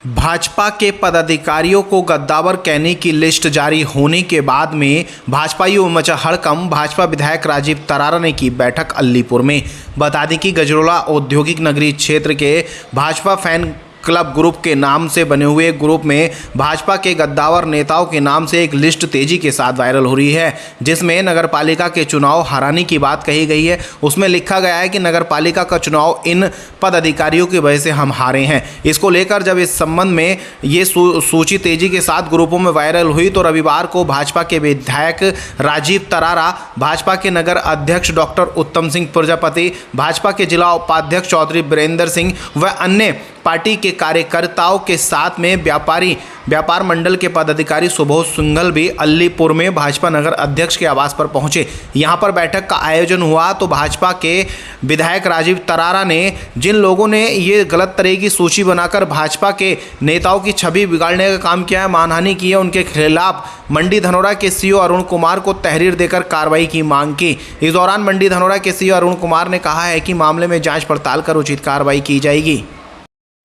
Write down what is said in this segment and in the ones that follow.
भाजपा के पदाधिकारियों को गद्दावर कहने की लिस्ट जारी होने के बाद में भाजपाइयों में मचा हड़कंप। भाजपा विधायक राजीव तरारा ने की बैठक अलीपुर में। बता दें कि गजरौला औद्योगिक नगरी क्षेत्र के भाजपा फैन क्लब ग्रुप के नाम से बने हुए ग्रुप में भाजपा के गद्दावर नेताओं के नाम से एक लिस्ट तेजी के साथ वायरल हो रही है, जिसमें नगरपालिका के चुनाव हराने की बात कही गई है। उसमें लिखा गया है कि नगरपालिका का चुनाव इन पदाधिकारियों की वजह से हम हारे हैं। इसको लेकर जब इस संबंध में ये सूची तेजी के साथ ग्रुपों में वायरल हुई तो रविवार को भाजपा के विधायक राजीव तरारा, भाजपा के नगर अध्यक्ष डॉक्टर उत्तम सिंह प्रजापति, भाजपा के जिला उपाध्यक्ष चौधरी वीरेंद्र सिंह व अन्य पार्टी के कार्यकर्ताओं के साथ में व्यापार मंडल के पदाधिकारी सुबोध सिंघल भी अलीपुर में भाजपा नगर अध्यक्ष के आवास पर पहुंचे। यहां पर बैठक का आयोजन हुआ तो भाजपा के विधायक राजीव तरारा ने जिन लोगों ने ये गलत तरह की सूची बनाकर भाजपा के नेताओं की छवि बिगाड़ने का काम किया है, मानहानि की है, उनके खिलाफ मंडी धनौरा के सीओ अरुण कुमार को तहरीर देकर कार्रवाई की मांग की। इस दौरान मंडी धनौरा के सीओ अरुण कुमार ने कहा है कि मामले में जाँच पड़ताल कर उचित कार्रवाई की जाएगी।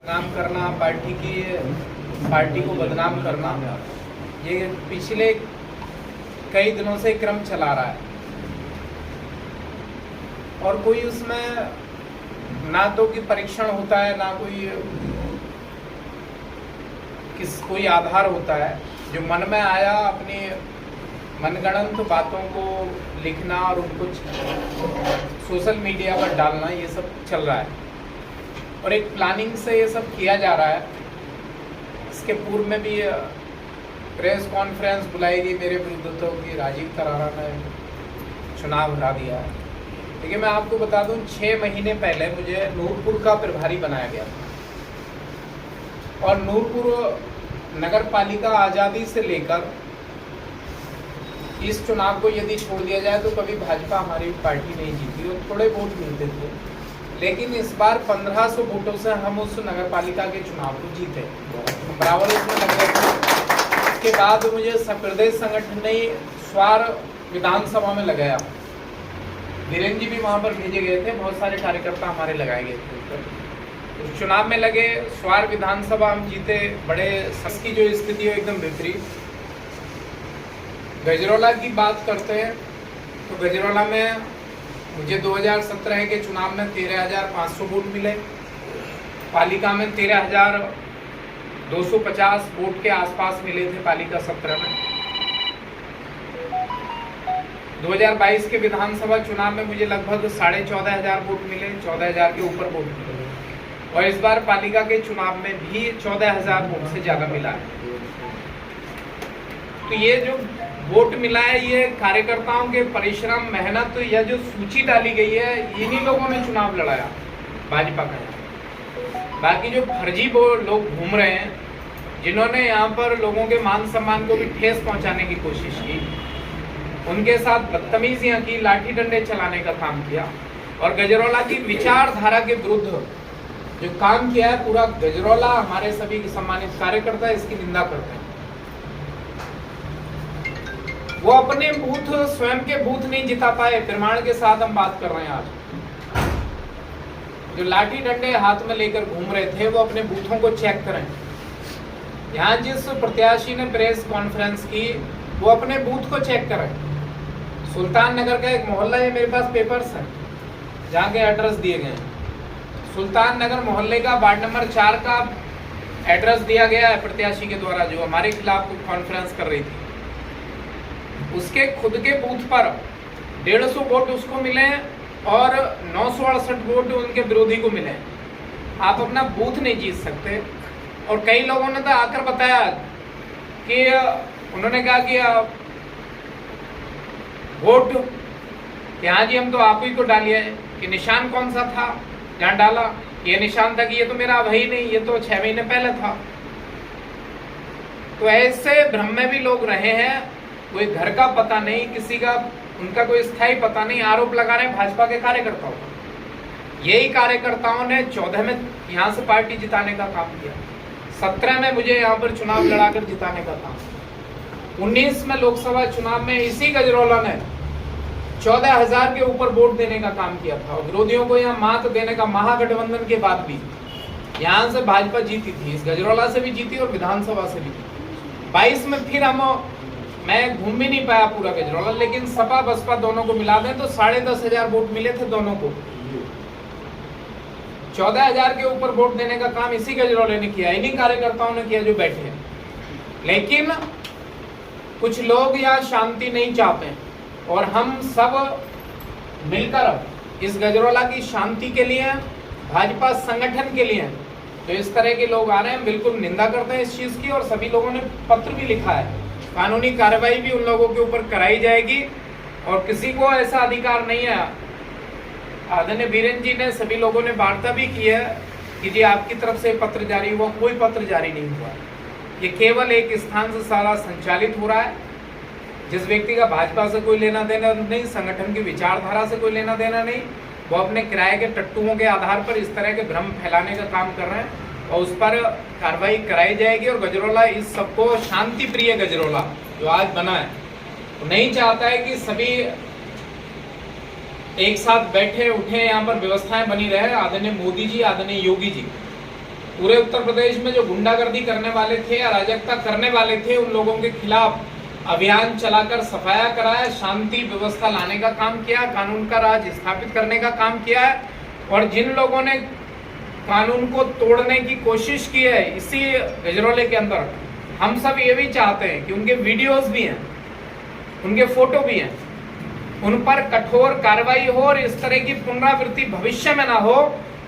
बदनाम करना, पार्टी को बदनाम करना, ये पिछले कई दिनों से क्रम चला रहा है और कोई उसमें ना तो कि परीक्षण होता है, ना कोई आधार होता है। जो मन में आया अपनी मनगढ़ंत बातों को लिखना और उनको सोशल मीडिया पर डालना, ये सब चल रहा है और एक प्लानिंग से ये सब किया जा रहा है। इसके पूर्व में भी प्रेस कॉन्फ्रेंस बुलाई गई मेरे विरुद्ध तो कि राजीव तरारा ने चुनाव हरा दिया है। लेकिन मैं आपको बता दूं, 6 महीने पहले मुझे नूरपुर का प्रभारी बनाया गया और नूरपुर नगर पालिका आज़ादी से लेकर इस चुनाव को यदि छोड़ दिया जाए तो कभी भाजपा हमारी पार्टी नहीं जीती और थोड़े वोट मिलते थे। लेकिन इस बार 1500 वोटों से हम उस नगर पालिका के चुनाव को जीते, बराबर उसमें लग गए थे। इसके बाद मुझे प्रदेश संगठन ने स्वार विधानसभा में लगाया। वीरेंद्र जी भी वहाँ पर भेजे गए थे, बहुत सारे कार्यकर्ता हमारे लगाए गए थे। उस चुनाव में लगे, स्वार विधानसभा हम जीते। बड़े की जो स्थिति है एकदम विपरीत। गजरौला की बात करते हैं तो गजरौला में मुझे 2017 के चुनाव में 13,500 वोट मिले, पालिका में 13,250 वोट के आसपास मिले थे पालिका 17 में। 2022 के विधानसभा चुनाव में मुझे लगभग 14,500 वोट मिले, 14,000 के ऊपर वोट मिले और इस बार पालिका के चुनाव में भी 14,000 वोट से ज़्यादा मिला है। तो ये जो वोट मिला है, ये कार्यकर्ताओं के परिश्रम, मेहनत, या जो सूची डाली गई है, इन्हीं लोगों ने चुनाव लड़ाया भाजपा का। बाकी जो फर्जी वो लोग घूम रहे हैं, जिन्होंने यहाँ पर लोगों के मान सम्मान को भी ठेस पहुंचाने की कोशिश की, उनके साथ बदतमीजियां की, लाठी डंडे चलाने का काम किया और गजरौला की विचारधारा के विरुद्ध जो काम किया है, पूरा गजरौला, हमारे सभी सम्मानित कार्यकर्ता इसकी निंदा करते हैं। वो अपने बूथ, स्वयं के बूथ नहीं जिता पाए, प्रमाण के साथ हम बात कर रहे हैं। आज जो लाठी डंडे हाथ में लेकर घूम रहे थे, वो अपने बूथों को चेक करें। यहाँ जिस प्रत्याशी ने प्रेस कॉन्फ्रेंस की, वो अपने बूथ को चेक करें। सुल्तान नगर का एक मोहल्ला है, मेरे पास पेपर्स हैं जहाँ के एड्रेस दिए गए हैं। सुल्तान नगर मोहल्ले का वार्ड नंबर 4 का एड्रेस दिया गया है प्रत्याशी के द्वारा, जो हमारे खिलाफ कॉन्फ्रेंस कर रही थी। उसके खुद के बूथ पर 150 वोट उसको मिले और 968 वोट उनके विरोधी को मिले। आप अपना बूथ नहीं जीत सकते। और कई लोगों ने तो आकर बताया कि उन्होंने कहा कि वोट यहाँ जी हम तो आप ही को डालिए, कि निशान कौन सा था जहाँ डाला, ये निशान था कि ये तो मेरा वही नहीं, ये तो 6 महीने पहले था। तो ऐसे भ्रम में भी लोग रहे हैं। कोई घर का पता नहीं, किसी का उनका कोई स्थायी पता नहीं, आरोप लगा रहे हैं भाजपा के कार्यकर्ताओं पर। यही कार्यकर्ताओं ने 14 में यहाँ से पार्टी जिताने का काम किया, 17 में मुझे यहाँ पर चुनाव लड़ाकर जिताने का काम, 19 में लोकसभा चुनाव में इसी गजरौला ने 14,000 के ऊपर वोट देने का काम किया था और विरोधियों को यहाँ मात देने का, महागठबंधन के बाद भी यहाँ से भाजपा जीती थी, इस गजरौला से भी जीती और विधानसभा से भी जीती। 22 में फिर मैं घूम भी नहीं पाया पूरा गजरौला, लेकिन सपा बसपा दोनों को मिला दें तो 10,500 वोट मिले थे दोनों को। 14,000 के ऊपर वोट देने का काम इसी गजरौले ने किया, इन्हीं कार्यकर्ताओं ने किया जो बैठे हैं। लेकिन कुछ लोग यहाँ शांति नहीं चाहते और हम सब मिलकर इस गजरौला की शांति के लिए, भाजपा संगठन के लिए जो इस तरह के लोग आ रहे हैं, बिल्कुल निंदा करते हैं इस चीज की। और सभी लोगों ने पत्र भी लिखा है, कानूनी कार्रवाई भी उन लोगों के ऊपर कराई जाएगी और किसी को ऐसा अधिकार नहीं है। आदरणीय बीरेन जी ने, सभी लोगों ने वार्ता भी की है कि जी आपकी तरफ से पत्र जारी हुआ, कोई पत्र जारी नहीं हुआ। ये केवल एक स्थान से सारा संचालित हो रहा है। जिस व्यक्ति का भाजपा से कोई लेना देना नहीं, संगठन की विचारधारा से कोई लेना देना नहीं, वो अपने किराए के टट्टुओं के आधार पर इस तरह के भ्रम फैलाने का काम कर रहे हैं और उस पर कार्रवाई कराई जाएगी। और गजरौला इस सबको, शांति प्रिय गजरौला जो आज बना है, वो नहीं चाहता है कि सभी एक साथ बैठे उठे, यहाँ पर व्यवस्थाएं बनी रहे। आदरणीय मोदी जी, आदरणीय योगी जी पूरे उत्तर प्रदेश में जो गुंडागर्दी करने वाले थे, अराजकता करने वाले थे, उन लोगों के खिलाफ अभियान चलाकर सफाया कराया, शांति व्यवस्था लाने का काम किया, कानून का राज स्थापित करने का काम किया है। और जिन लोगों ने कानून को तोड़ने की कोशिश की है इसी गजरौले के अंदर, हम सब ये भी चाहते हैं कि उनके वीडियोस भी हैं, उनके फोटो भी हैं, उन पर कठोर कार्रवाई हो और इस तरह की पुनरावृत्ति भविष्य में ना हो,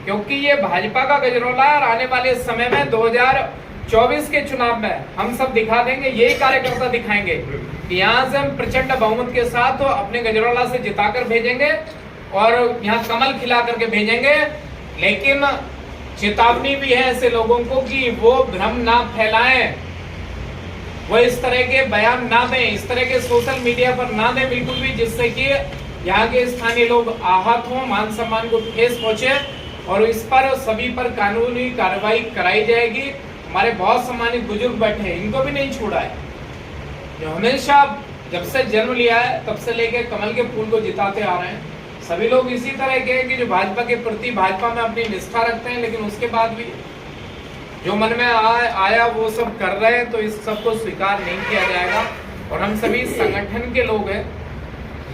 क्योंकि ये भाजपा का गजरौला है। और आने वाले समय में 2024 के चुनाव में हम सब दिखा देंगे, यही कार्यकर्ता दिखाएंगे कि यहाँ से हम प्रचंड बहुमत के साथ तो अपने गजरौला से जिताकर भेजेंगे और यहाँ कमल खिला करके भेजेंगे। लेकिन चेतावनी भी है ऐसे लोगों को कि वो भ्रम ना फैलाएं, वो इस तरह के बयान ना दें, इस तरह के सोशल मीडिया पर ना दें बिल्कुल भी, जिससे कि यहाँ के स्थानीय लोग आहत हों, मान सम्मान को ठेस पहुंचे। और इस पर सभी पर कानूनी कार्रवाई कराई जाएगी। हमारे बहुत सम्मानित बुजुर्ग बैठे हैं, इनको भी नहीं छोड़ा है, जो हमेशा जब से जन्म लिया है तब से लेके कमल के फूल को जिताते आ रहे हैं। सभी लोग इसी तरह के हैं कि जो भाजपा के प्रति, भाजपा में अपनी निष्ठा रखते हैं, लेकिन उसके बाद भी जो मन में आया वो सब कर रहे हैं, तो इस सब को स्वीकार नहीं किया जाएगा। और हम सभी संगठन के लोग हैं,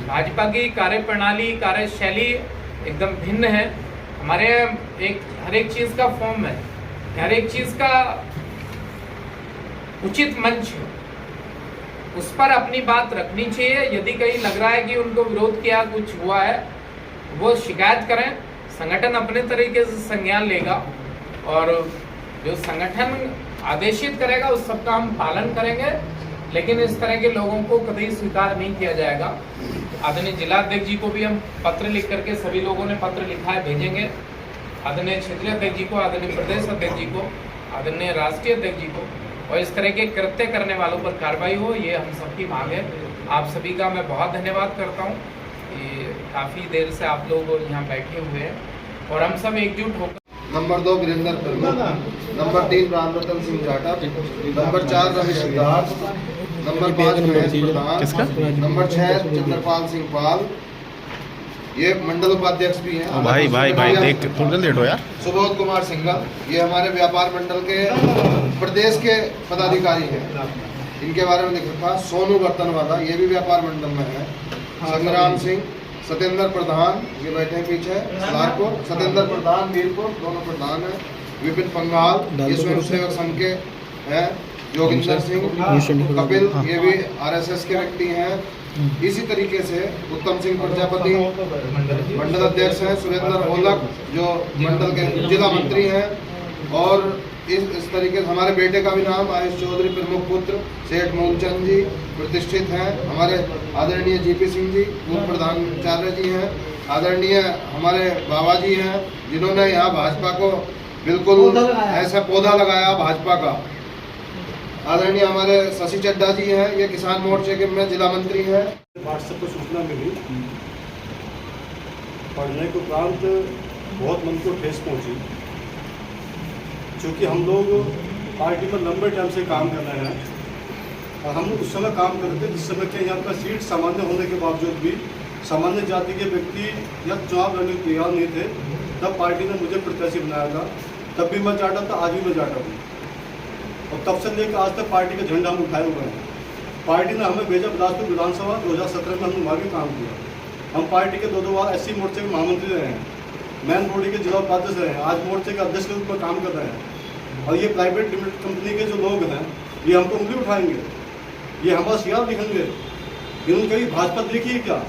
भाजपा की कार्यप्रणाली, कार्यशैली एकदम भिन्न है। हमारे हर एक चीज का फॉर्म है, हर एक चीज का उचित मंच है, उस पर अपनी बात रखनी चाहिए। यदि कहीं लग रहा है कि उनको विरोध किया, कुछ हुआ है, वो शिकायत करें, संगठन अपने तरीके से संज्ञान लेगा और जो संगठन आदेशित करेगा उस सबका हम पालन करेंगे। लेकिन इस तरह के लोगों को कभी स्वीकार नहीं किया जाएगा। आदरणीय जिलाध्यक्ष जी को भी हम पत्र लिख करके, सभी लोगों ने पत्र लिखा है, भेजेंगे। आदरणीय क्षेत्रीय अध्यक्ष जी को, आदरणीय प्रदेश अध्यक्ष जी को, आदरणीय राष्ट्रीय अध्यक्ष जी को, और इस तरह के कृत्य करने वालों पर कार्रवाई हो, ये हम सबकी मांग है। आप सभी का मैं बहुत धन्यवाद करता हूँ कि काफ़ी देर से आप लोग यहाँ बैठे हुए हैं और हम सब एकजुट होकर। Number 2 Virendra Pramukh, number 3 Ramratan Singh Jatav, number 4 Ravi Siddharth, number 5 Mahesh Pradhan, number 6 Chandrapal Singh Pal, ये मंडल उपाध्यक्ष भी हैं। भाई देख थोड़ा लेट हो यार। सुबोध कुमार सिंघल, ये हमारे व्यापार मंडल के प्रदेश के पदाधिकारी हैं, इनके बारे में लिख रखा। सोनू बर्तनवाला, ये भी व्यापार मंडल में है। संग्राम सिंह, सत्येंद्र प्रधान, ये बैठे हैं पीछे सलारपुर, सत्येंद्र प्रधान वीरपुर, दोनों प्रधान हैं। विपिन पंगाल, ये स्वयं सेवक संघ के हैं। योगिंदर सिंह, कपिल, ये भी RSS के व्यक्ति हैं। इसी तरीके से उत्तम सिंह प्रजापति मंडल अध्यक्ष हैं। सुरेंद्र ओलक जो मंडल के जिला मंत्री हैं। और इस तरीके से हमारे बेटे का भी नाम आयुष चौधरी प्रमुख पुत्र, सेठ मूलचंद जी प्रतिष्ठित हैं। हमारे आदरणीय GP सिंह जी पूर्व प्रधानाचार्य जी हैं। आदरणीय हमारे बाबा जी हैं, जिन्होंने यहाँ भाजपा को बिल्कुल ऐसा पौधा लगाया भाजपा का। आदरणीय हमारे शशि चड्डा जी हैं, ये किसान मोर्चे के में जिला मंत्री हैं। व्हाट्सएप पर सूचना मिली, पढ़ने के उपरांत बहुत मन को ठेस पहुंची, क्योंकि हम लोग पार्टी में लंबे टाइम से काम कर रहे हैं और हम उस समय काम करते थे जिस समय के यहाँ का सीट सामान्य होने के बावजूद भी सामान्य जाति के व्यक्ति या चुनाव लड़ने को तैयार नहीं थे। तब पार्टी ने मुझे प्रत्याशी बनाया था तब भी मैं चाहता था, आज भी मैं चाहता हूँ। और तब से लेकर आज तक पार्टी का झंडा हम उठाए हुए हैं। पार्टी ने हमें भेजा बिलासपुर विधानसभा, 2017 में हमने वहाँ भी काम किया। हम पार्टी के 2 बार SC मोर्चे के महामंत्री रहे हैं, मैन बॉडी के जिला उपाध्यक्ष रहे हैं, आज मोर्चे के अध्यक्ष के रूप में काम कर रहे हैं। और ये प्राइवेट लिमिटेड कंपनी के जो लोग हैं, ये हमको उंगली उठाएंगे, ये हमारा शियार दिखेंगे। इन्होंने कभी भाजपा देखी है क्या?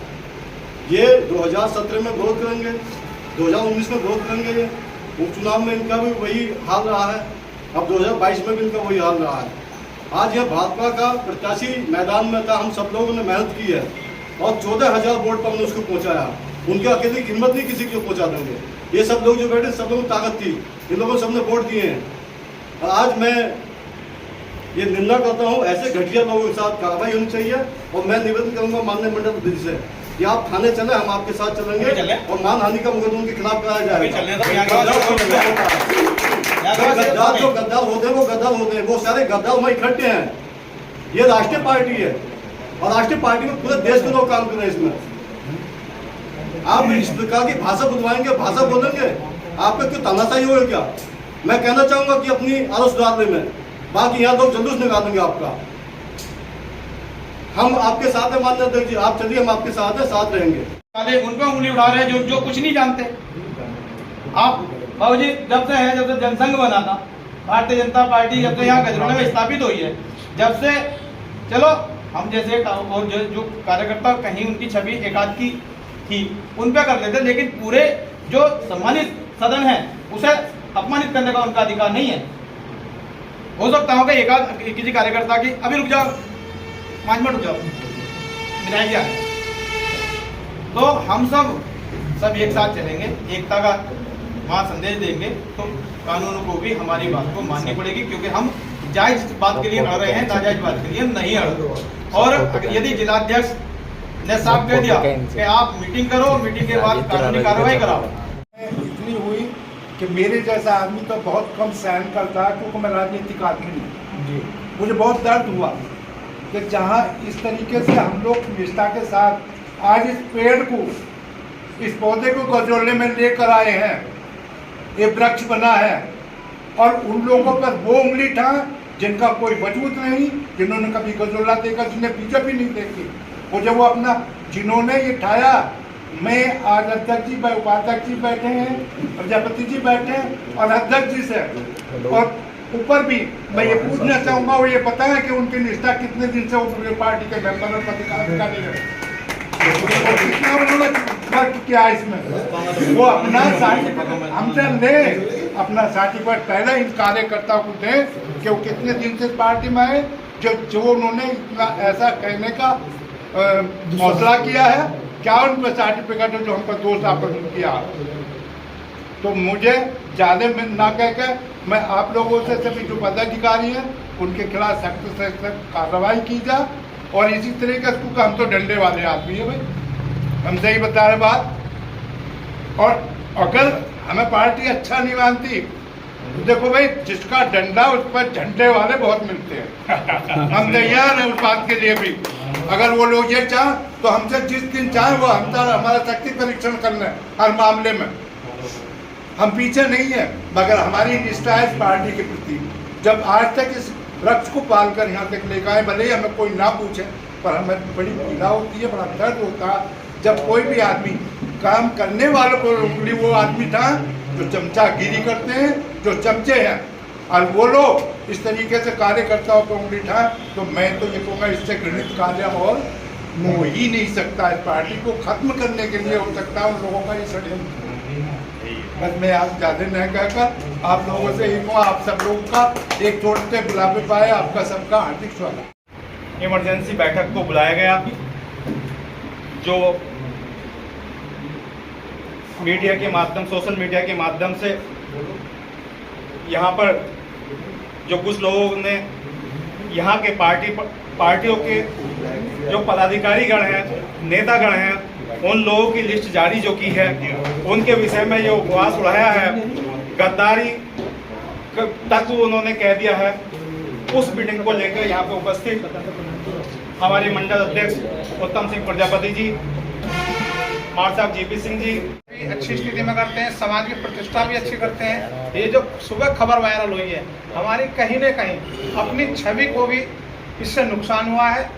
ये 2017 में विरोध करेंगे, 2019 में विरोध करेंगे। ये उपचुनाव में इनका भी वही हाल रहा है, अब 2022 में भी इनका वही हाल रहा है। आज यह भाजपा का प्रत्याशी मैदान में था, हम सब लोगों ने मेहनत की है और 14,000 वोट पर हमने उसको पहुंचाया। उनके अकेले की हिम्मत नहीं किसी को पहुंचा देंगे। ये सब लोग जो बैठे, सब लोगों को ताकत थी, इन लोगों ने सबने वोट दिए हैं। और आज मैं ये निंदा करता हूँ, ऐसे घटिया लोगों के साथ कार्रवाई होनी चाहिए। और मैं निवेदन करूँगा माननीय मंडल अध्यक्ष से कि आप थाने चले, हम आपके साथ चलेंगे और मानहानि का मुकदमा उनके खिलाफ कराया जाएगा। गद्दार जो गद्दार होते हैं वो गद्दार होते हैं, वो सारे गद्दार वहाँ इकट्ठे हैं। ये राष्ट्रीय पार्टी है और राष्ट्रीय पार्टी में पूरे देश के लोग काम कर रहे हैं। इसमें आप इस प्रकार की भाषा बुलवाएंगे, भाषा बोलेंगे, आपका क्यों तानाशाही होगा क्या? मैं कहना चाहूंगा कि अपनी आदत सुधारने में, बाकी यहाँ लोग जुलूस निकाल देंगे आपका। हम आपके साथ है माननीय अध्यक्ष जी, आप चलिए, हम आपके साथ है, साथ रहेंगे। उन पर उंगली उठा रहे हैं जो कुछ नहीं जानते। आप बाबूजी, जब से जनसंघ बना था, भारतीय जनता पार्टी जब से यहाँ गजरोला में स्थापित हुई है, जब से चलो हम जैसे और जो कार्यकर्ता कहीं उनकी छवि एकाध की थी उन पे कर लेते, लेकिन पूरे जो सम्मानित सदन है उसे अपमानित करने का उनका अधिकार नहीं है। हो सकता होगा एकाध किसी कार्यकर्ता की, अभी रुक जाओ 5 मिनट रुक जाओ, विधायक जी आए, तो हम सब एक साथ चलेंगे, एकता का वहाँ संदेश देंगे, तो कानून को भी हमारी बात को माननी पड़ेगी, क्योंकि हम जायज बात के लिए अड़ रहे हैं, नाजायज बात के लिए नहीं अड़ रहे। और यदि जिलाध्यक्ष ने साफ कह दिया कि आप मीटिंग करो, मीटिंग के बाद कानूनी कार्रवाई कराओ। इतनी हुई कि मेरे जैसा आदमी तो बहुत कम सहन करता है, क्योंकि मैं राजनीतिक आदमी हूँ। मुझे बहुत दर्द हुआ कि जहाँ इस तरीके से हम लोग निष्ठा के साथ आज इस पेड़ को, इस पौधे को गजरोले में लेकर आए हैं, ये वृक्ष बना है, और उन लोगों पर वो उंगली ठा जिनका कोई वजूद नहीं, जिन्होंने कभी गजरोला देखा, जिन्हें बीजेपी नहीं देखी, वो जब वो अपना जिन्होंने ये ठाया। मैं आज अध्यक्ष जी, उपाध्यक्ष जी बैठे हैं, प्रजापति जी बैठे हैं और अध्यक्ष जी से और ऊपर भी मैं ये पूछना चाहूँगा, वो ये पता है कि उनकी निष्ठा कितने दिन से वो पार्टी के मेंबर और पदाधिकारी है, कितना उन्होंने वर्क किया इसमें। वो अपना सर्टिफिकेट हमसे ले, अपना सर्टिफिकेट पहले इन कार्यकर्ताओं को दे कि वो कितने दिन से पार्टी में है, जो उन्होंने इतना ऐसा कहने का हौसला किया है। क्या उन पर सर्टिफिकेट है जो हमको दोष आपत्ति किया? तो मुझे ज़्यादा ना कह के मैं आप लोगों से सभी जो पदाधिकारी हैं उनके खिलाफ सख्त से सख्त कार्रवाई की जाए। और इसी तरीके से हम तो डंडे वाले आदमी है भाई, हमसे ही बता रहे बात। और अगर हमें पार्टी अच्छा नहीं मानती तो देखो भाई, जिसका डंडा उस पर झंडे वाले बहुत मिलते हैं। हम तैयार हैं उस बात के लिए भी। अगर वो लोग ये चाहें तो हमसे जिस दिन चाहे वो हमारा शक्ति परीक्षण कर लें, हर मामले में हम पीछे नहीं है, मगर हमारी निष्ठा है इस पार्टी के प्रति। जब आज तक इस वृक्ष को पालकर यहाँ तक लेकर आए, भले ही हमें कोई ना पूछे, पर हमें बड़ी पीड़ा होती है, बड़ा दर्द होता है जब कोई भी आदमी काम करने वालों को उंगली, वो आदमी था जो चमचागिरी करते हैं, जो चमचे हैं, और वो लोग इस तरीके से कार्यकर्ताओं को उंगली उठाए, तो मैं तो ये कहूँगा इससे घृणित कार्य और हो ही नहीं सकता। इस पार्टी को खत्म करने के लिए हो सकता है उन लोगों का ये षड्यंत्र। बस मैं आज ज़्यादा नहीं कहकर आप लोगों से एक आप सब लोगों का एक छोटे बुलावे पाए, आपका सबका हार्दिक स्वागत। इमरजेंसी बैठक को बुलाया गया, जो मीडिया के माध्यम, सोशल मीडिया के माध्यम से यहाँ पर जो कुछ लोगों ने यहाँ के पार्टियों के जो पदाधिकारीगण हैं, नेतागण हैं, उन लोगों की लिस्ट जारी जो की है, उनके विषय में जो उपवास उड़ाया है, गद्दारी तक उन्होंने कह दिया है। उस मीटिंग को लेकर यहाँ पर उपस्थित हमारे मंडल अध्यक्ष उत्तम सिंह प्रजापति जी, मार साहब GP सिंह जी, अच्छी स्थिति में करते हैं, समाज की प्रतिष्ठा भी अच्छी करते हैं। ये जो सुबह खबर वायरल हुई है, हमारी कहीं न कहीं अपनी छवि को भी इससे नुकसान हुआ है।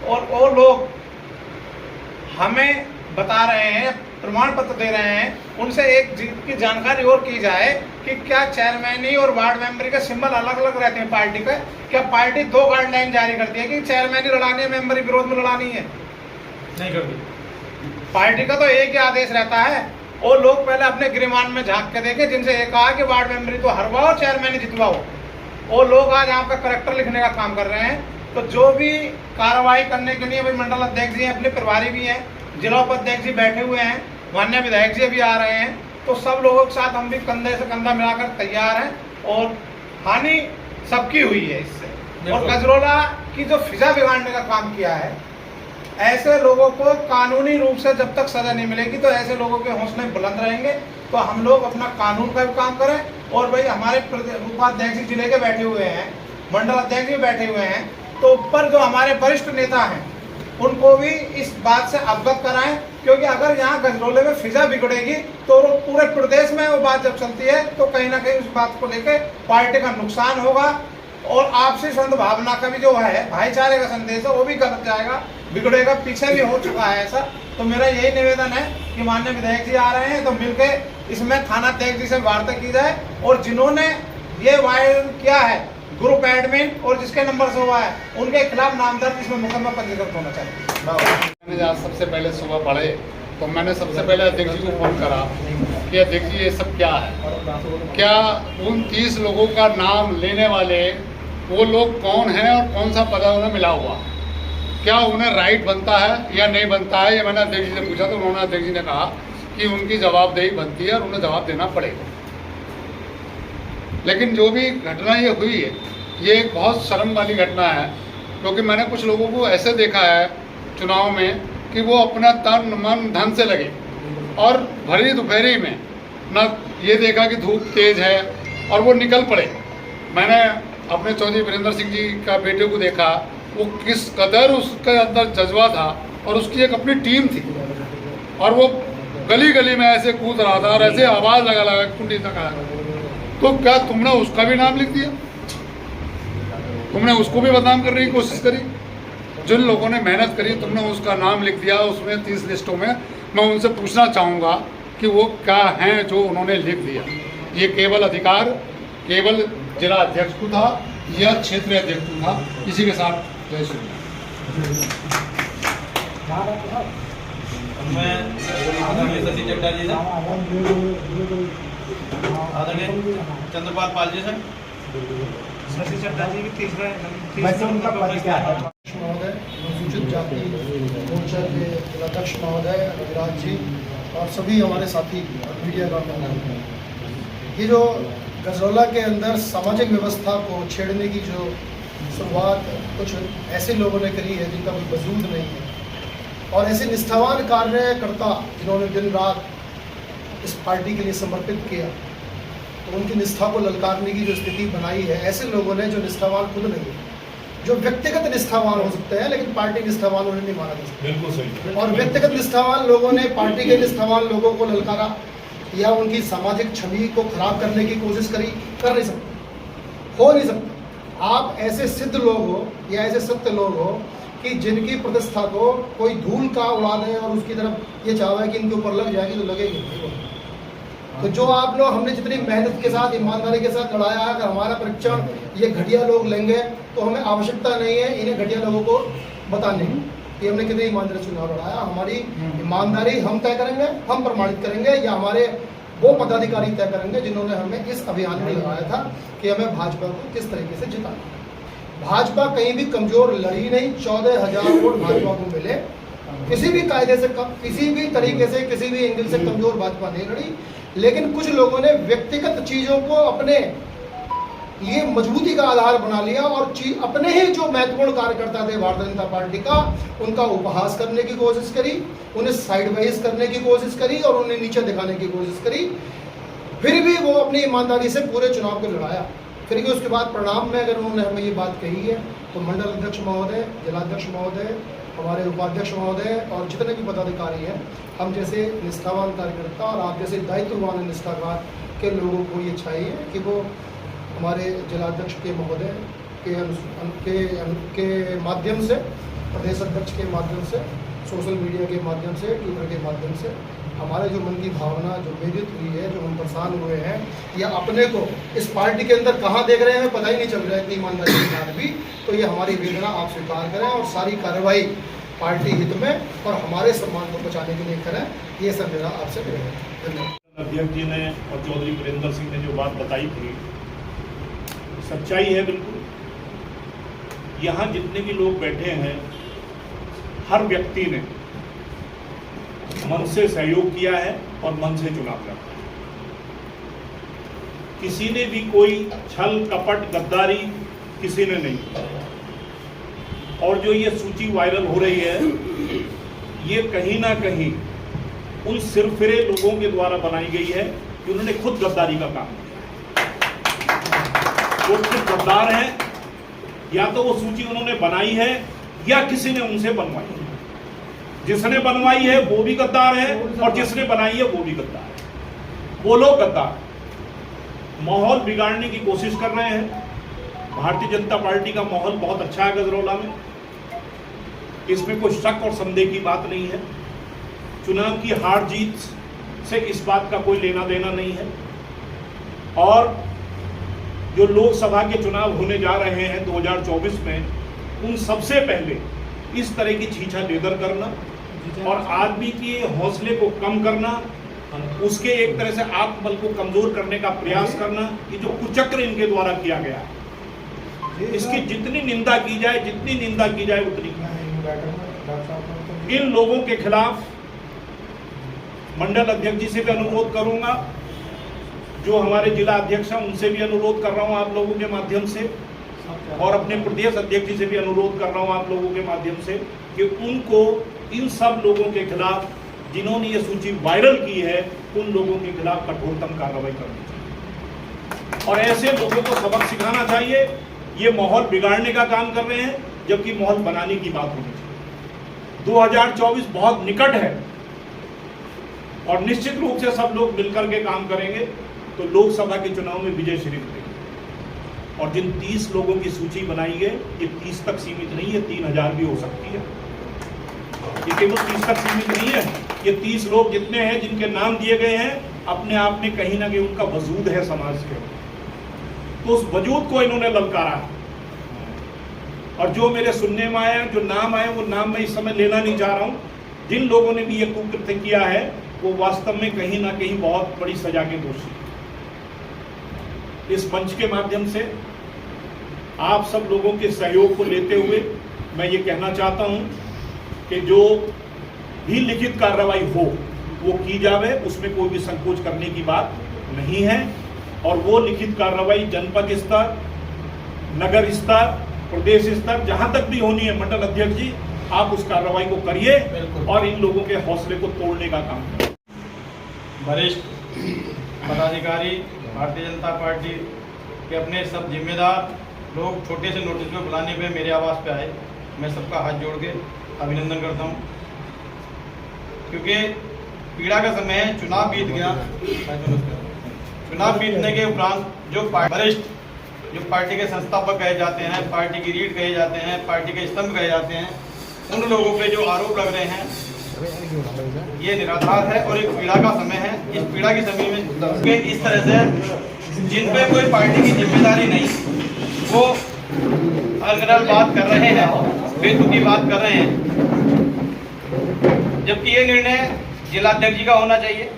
और वो लोग हमें बता रहे हैं, प्रमाण पत्र दे रहे हैं, उनसे एक की जानकारी और की जाए कि क्या चेयरमैनी और वार्ड मेंबर के सिंबल अलग अलग रहते हैं पार्टी के? क्या पार्टी 2 गाइडलाइन जारी करती है कि चेयरमैनी लड़ानी है, मेंबरी विरोध में लड़ानी है? नहीं करती। पार्टी का तो एक ही आदेश रहता है। वो लोग पहले अपने गिरमान में झांक के देखे, जिनसे ये कहा कि वार्ड मेंबरी तो हरवाओ, चेयरमैनी जितवाओ। वो लोग आज आपका करेक्टर लिखने का काम कर रहे हैं। तो जो भी कार्रवाई करने के लिए भाई मंडल अध्यक्ष जी हैं, अपने प्रभारी भी हैं, जिला उपाध्यक्ष जी बैठे हुए हैं, माननीय विधायक जी भी आ रहे हैं, तो सब लोगों के साथ हम भी कंधे से कंधा मिलाकर तैयार हैं। और हानि सबकी हुई है इससे। और गजरोला की जो फिजा बिगाड़ने का काम किया है, ऐसे लोगों को कानूनी रूप से जब तक सजा नहीं मिलेगी तो ऐसे लोगों के हौसले बुलंद रहेंगे। तो हम लोग अपना कानून का भी काम करें। और भाई हमारे उपाध्यक्ष जिले के बैठे हुए हैं, मंडल अध्यक्ष भी बैठे हुए हैं, तो ऊपर जो हमारे वरिष्ठ नेता हैं उनको भी इस बात से अवगत कराएं, क्योंकि अगर यहाँ गजरोले में फिजा बिगड़ेगी तो पूरे प्रदेश में वो बात जब चलती है तो कहीं ना कहीं उस बात को लेकर पार्टी का नुकसान होगा। और आपसी सद्भावना का भी जो है, भाईचारे का संदेश है, वो भी गलत जाएगा, बिगड़ेगा। पीछे भी हो चुका है ऐसा। तो मेरा यही निवेदन है कि माननीय विधायक जी आ रहे हैं तो मिलके इसमें थाना अध्यक्ष जी से वार्ता की जाए। और जिन्होंने ये वायरल किया है, ग्रुप एडमिन और जिसके नंबर से हुआ है, उनके खिलाफ नामजद इसमें मुकदमा पंजीकृत होना चाहिए। मैंने आज सबसे पहले सुबह पढ़े तो मैंने सबसे पहले अध्यक्ष जी को फोन करा कि अध्यक्ष जी ये सब क्या है, क्या उन 30 लोगों का नाम लेने वाले वो लोग कौन हैं और कौन सा पद उन्हें मिला हुआ, क्या उन्हें राइट बनता है या नहीं बनता है। ये मैंने अध्यक्ष जी से पूछा तो उन्होंने अध्यक्ष जी ने कहा कि उनकी जवाबदेही बनती है और उन्हें जवाब देना पड़ेगा। लेकिन जो भी घटना ये हुई है, ये एक बहुत शर्म वाली घटना है, क्योंकि मैंने कुछ लोगों को ऐसे देखा है चुनाव में कि वो अपना तन मन धन से लगे और भरी दोपहरी में ना ये देखा कि धूप तेज है और वो निकल पड़े। मैंने अपने चौधरी वीरेंद्र सिंह जी का बेटे को देखा, वो किस कदर उसके अंदर जज्बा था और उसकी एक अपनी टीम थी और वो गली गली में ऐसे कूद रहा था और ऐसे आवाज़ लगा लगा कुंडी तक आया। तो क्या तुमने उसका भी नाम लिख दिया? तुमने उसको भी बदनाम करने की कोशिश करी? जिन लोगों ने मेहनत करी तुमने उसका नाम लिख दिया उसमें 30 लिस्टों में। मैं उनसे पूछना चाहूँगा कि वो क्या हैं जो उन्होंने लिख दिया। ये केवल अधिकार केवल जिला अध्यक्ष को था या क्षेत्रीय अध्यक्ष को था। इसी के साथ जय श्री मैं आदरणीय शशि चड्डा जी से, आदरणीय चंद्रपाल पाल जी से, शशि चड्डा जी की तीसरा महोदय, अनुसूचित जाति मोर्चा के जिलाध्यक्ष महोदय अभिराज जी और सभी हमारे साथी मीडिया का ये जो गजरौला के अंदर सामाजिक व्यवस्था को छेड़ने की जो शुरुआत कुछ ऐसे लोगों ने करी है जिनका कोई वजूद नहीं है, और ऐसे निष्ठावान कार्यकर्ता जिन्होंने दिन रात इस पार्टी के लिए समर्पित किया, तो उनकी निष्ठा को ललकारने की जो स्थिति बनाई है, ऐसे लोगों ने जो निष्ठावान खुद नहीं है, जो व्यक्तिगत निष्ठावान हो सकते हैं लेकिन पार्टी निष्ठावान उन्हें नहीं माना जा सकता। बिल्कुल सही। और व्यक्तिगत निष्ठावान लोगों ने पार्टी के निष्ठावान लोगों को ललकारा या उनकी सामाजिक छवि को खराब करने की कोशिश करी, कर नहीं सकते, हो नहीं सकता। आप ऐसे सिद्ध लोग हो या ऐसे सत्य लोग हो कि जिनकी प्रतिष्ठा को कोई धूल का उड़ा दे और उसकी तरफ ये चाहे कि इनके ऊपर लग जाएगी तो लगेगी। तो जो आप लोग हमने जितनी मेहनत के साथ ईमानदारी के साथ लड़ाया है, अगर हमारा परीक्षण ये घटिया लोग लेंगे तो हमें आवश्यकता नहीं है इन्हें घटिया लोगों को बताने कि हमने कितनी ईमानदारी चुनाव लड़ाया। हमारी ईमानदारी हम तय करेंगे, हम प्रमाणित करेंगे या हमारे वो पदाधिकारी तय करेंगे जिन्होंने हमें इस अभियान में लगाया था कि हमें भाजपा को किस तरीके से जिताना। भाजपा कहीं भी कमजोर लड़ी नहीं, 14,000 वोट भाजपा को मिले। किसी भी कायदे से किसी भी तरीके से किसी भी एंगल से कमजोर भाजपा नहीं लड़ी, लेकिन कुछ लोगों ने व्यक्तिगत चीजों को अपने लिए मजबूती का आधार बना लिया और अपने ही जो महत्वपूर्ण कार्यकर्ता थे भारतीय जनता पार्टी का, उनका उपहास करने की कोशिश करी, उन्हें साइडवाइज करने की कोशिश करी और उन्हें नीचे दिखाने की कोशिश करी। फिर भी वो अपनी ईमानदारी से पूरे चुनाव को लड़ाया। फिर भी उसके बाद परिणाम में अगर उन्होंने हमें ये बात कही है तो मंडल अध्यक्ष महोदय, जिलाध्यक्ष महोदय हमारे उपाध्यक्ष महोदय और जितने भी पदाधिकारी हैं, हम जैसे निष्ठावान कार्यकर्ता और आप जैसे दायित्ववान निष्ठावान के लोगों को ये चाहिए कि वो हमारे जिलाध्यक्ष के महोदय के माध्यम से, प्रदेश अध्यक्ष के माध्यम से, सोशल मीडिया के माध्यम से, ट्विटर के माध्यम से हमारे जो मन की भावना जो व्यक्त हुई है, जो हम परेशान हुए हैं या अपने को इस पार्टी के अंदर कहाँ देख रहे हैं पता ही नहीं चल रहा है इतनी ईमानदारी के साथ भी, तो ये हमारी वेदना आप स्वीकार करें और सारी कार्रवाई पार्टी हित में और हमारे सम्मान को बचाने के लिए करें। ये सब मेरा आपसे धन्यवाद। अध्यक्ष जी ने और चौधरी वीरेंद्र सिंह ने जो बात बताई थी, सच्चाई है बिल्कुल। यहाँ जितने भी लोग बैठे हैं, हर व्यक्ति ने मन से सहयोग किया है और मन से चुनाव लड़ा। किसी ने भी कोई छल कपट गद्दारी किसी ने नहीं किया। और जो ये सूची वायरल हो रही है, ये कहीं ना कहीं उन सिरफिरे लोगों के द्वारा बनाई गई है कि उन्होंने खुद गद्दारी का काम किया। वो खुद गद्दार हैं, या तो वो सूची उन्होंने बनाई है या किसी ने उनसे बनवाई है। जिसने बनवाई है वो भी गद्दार है और जिसने बनाई है वो भी गद्दार है। वो लोग गद्दार माहौल बिगाड़ने की कोशिश कर रहे हैं। भारतीय जनता पार्टी का माहौल बहुत अच्छा है गजरौला में, इसमें कोई शक और संदेह की बात नहीं है। चुनाव की हार जीत से इस बात का कोई लेना देना नहीं है। और जो लोकसभा के चुनाव होने जा रहे हैं 2024 में, उन सबसे पहले इस तरह की छीछा लेदर करना और आदमी के हौसले को कम करना, उसके एक तरह से आत्मबल को कमजोर करने का प्रयास करना, ये जो कुचक्र इनके द्वारा किया गया है, इसकी जितनी निंदा की जाए, जितनी निंदा की जाए उतनी। इन लोगों के खिलाफ मंडल अध्यक्ष जी से भी अनुरोध करूंगा, जो हमारे जिला अध्यक्ष हैं उनसे भी अनुरोध कर रहा हूं आप लोगों के माध्यम से, और अपने प्रदेश अध्यक्ष जी से भी अनुरोध कर रहा हूं आप लोगों के माध्यम से कि उनको इन सब लोगों के खिलाफ, जिन्होंने ये सूची वायरल की है, उन लोगों के खिलाफ कठोरतम कार्रवाई करनी चाहिए और ऐसे लोगों को सबक सिखाना चाहिए। ये माहौल बिगाड़ने का काम कर रहे हैं, जबकि माहौल बनाने की बात होनी चाहिए। 2024 बहुत निकट है और निश्चित रूप से सब लोग मिलकर के काम करेंगे तो लोकसभा के चुनाव में विजय श्री देंगे। और जिन 30 लोगों की सूची बनाई है, ये 30 तक सीमित नहीं है, 3000 भी हो सकती है। ये केवल 30 तक सीमित नहीं है। ये 30 लोग जितने हैं जिनके नाम दिए गए हैं, अपने आप में कहीं ना कहीं उनका वजूद है समाज के, तो उस वजूद को इन्होंने ललकारा है। और जो मेरे सुनने में आया, जो नाम आए, वो नाम मैं इस समय लेना नहीं चाह रहा हूँ। जिन लोगों ने भी ये कुकृत्य किया है, वो वास्तव में कहीं ना कहीं बहुत बड़ी सजा के दोषी। इस मंच के माध्यम से आप सब लोगों के सहयोग को लेते हुए मैं ये कहना चाहता हूं कि जो भी लिखित कार्रवाई हो वो की जावे, उसमें कोई भी संकोच करने की बात नहीं है। और वो लिखित कार्रवाई जनपद स्तर, नगर स्तर, प्रदेश स्तर, जहां तक भी होनी है, मंडल अध्यक्ष जी आप उस कार्रवाई को करिए और इन लोगों के हौसले को तोड़ने का काम करें। वरिष्ठ पदाधिकारी भारतीय जनता पार्टी के अपने सब जिम्मेदार लोग छोटे से नोटिस में बुलाने पे मेरे आवास पे आए, मैं सबका हाथ जोड़ के अभिनंदन करता हूँ, क्योंकि पीड़ा का समय है। चुनाव बीत गया, चुनाव बीतने के उपरांत जो वरिष्ठ, जो पार्टी के संस्थापक कहे जाते हैं, पार्टी की रीढ़ कहे जाते हैं, पार्टी के स्तंभ कहे जाते हैं, उन लोगों पे जो आरोप लग रहे हैं ये निराधार है और एक पीड़ा का समय है। इस पीड़ा के समय में इस तरह से जिन पे कोई पार्टी की जिम्मेदारी नहीं, वो अलग बात कर रहे हैं, बेतुकी बात कर रहे हैं, जबकि ये निर्णय जिलाध्यक्ष जी का होना चाहिए,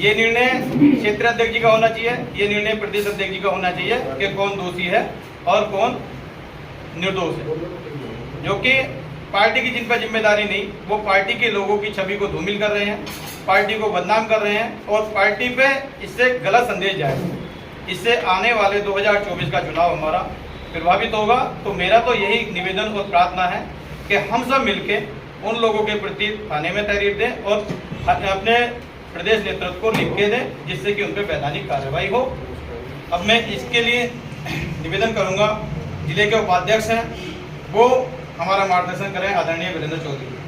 ये निर्णय क्षेत्र अध्यक्ष जी का होना चाहिए, ये निर्णय प्रदेश अध्यक्ष जी का होना चाहिए कि कौन दोषी है और कौन निर्दोष है। जो कि पार्टी की जिन पर जिम्मेदारी नहीं, वो पार्टी के लोगों की छवि को धूमिल कर रहे हैं, पार्टी को बदनाम कर रहे हैं और पार्टी पे इससे गलत संदेश जाए। इससे आने वाले 2024 का चुनाव हमारा प्रभावित होगा। तो मेरा तो यही निवेदन और प्रार्थना है कि हम सब मिलके उन लोगों के प्रति थाने में तहरीर दें और अपने प्रदेश नेतृत्व को लिख के दें, जिससे कि उन पर वैधानिक कार्रवाई हो। अब मैं इसके लिए निवेदन करूंगा, जिले के उपाध्यक्ष हैं वो हमारा मार्गदर्शन करें आदरणीय वीरेंद्र चौधरी।